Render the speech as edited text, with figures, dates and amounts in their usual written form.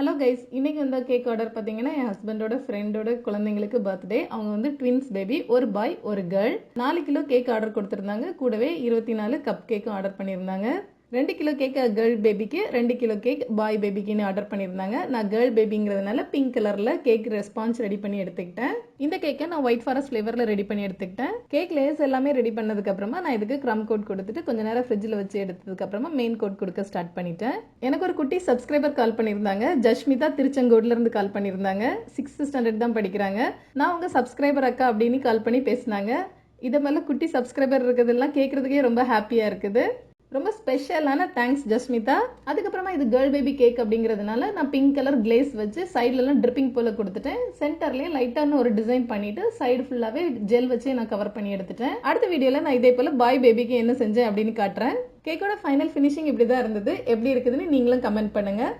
Hello guys, இன்னைக்கு வந்த cake order பார்த்தீங்கன்னா என் ஹஸ்பண்டோட ஃப்ரெண்டோட குழந்தைங்களுக்கு பர்த்டே. அவங்க வந்து ட்வின்ஸ் பேபி, ஒரு பாய் ஒரு கேர்ள். 4 கிலோ கேக் ஆர்டர் கொடுத்துருந்தாங்க. கூடவே 24 கப் கேக்கும் ஆர்டர் பண்ணியிருந்தாங்க. 2 கிலோ கேக் கேர்ள் பேபிக்கு, 2 கிலோ கேக் பாய் பேபிக்குன்னு ஆர்டர் பண்ணியிருந்தாங்க. நான் கேர்ள் பேபிங்கிறதுனால பிங்க் கலரில் கேக் ரெஸ்பான்ஸ் ரெடி பண்ணி எடுத்துக்கிட்டேன். இந்த கேக்கை நான் ஒயிட் ஃபாரஸ்ட் ஃப்ளேவரில் ரெடி பண்ணி எடுத்துக்கிட்டேன். கேக் லேயர்ஸ் எல்லாமே ரெடி பண்ணதுக்கப்புறமா நான் இதுக்கு க்ரம் கோட் கொடுத்துட்டு கொஞ்ச நேரம் ஃப்ரிட்ஜில் வச்சு எடுத்ததுக்கப்புறமா மெயின் கோட் கொடுக்க ஸ்டார்ட் பண்ணிட்டேன். எனக்கு ஒரு குட்டி சப்ஸ்கிரைபர் கால் பண்ணியிருந்தாங்க. ஜஷ்மிதா திருச்செங்கோட்லேருந்து கால் பண்ணியிருந்தாங்க. 6th ஸ்டாண்டர்ட் தான் படிக்கிறாங்க. நான் உங்கள் சப்ஸ்கிரைபர் அக்கா அப்படின்னு கால் பண்ணி பேசினாங்க. இதை மேலே குட்டி சப்ஸ்கிரைபர் இருக்கிறதெல்லாம் கேட்குறதுக்கே ரொம்ப ஹாப்பியாக இருக்குது. ரொம்ப ஸ்பெஷலான தேங்க்ஸ் ஜஸ்மிதா. அதுக்கப்புறமா இது கேர்ள் பேபி கேக் அப்படிங்கிறதுனால நான் பிங்க் கலர் கிளேஸ் வச்சு சைட்லலாம் ட்ரிப்பிங் போல கொடுத்துட்டேன். சென்டர்லேயே லைட்டான ஒரு டிசைன் பண்ணிட்டு சைடு ஃபுல்லாகவே ஜெல் வச்சு நான் கவர் பண்ணி எடுத்துட்டேன். அடுத்த வீடியோவில் நான் இதே போல் பாய் பேபிக்கு என்ன செஞ்சேன் அப்படின்னு காட்டுறேன். கேக்கோட ஃபைனல் ஃபினிஷிங் இப்படி தான் இருந்தது. எப்படி இருக்குதுன்னு நீங்களும் கமெண்ட் பண்ணுங்கள்.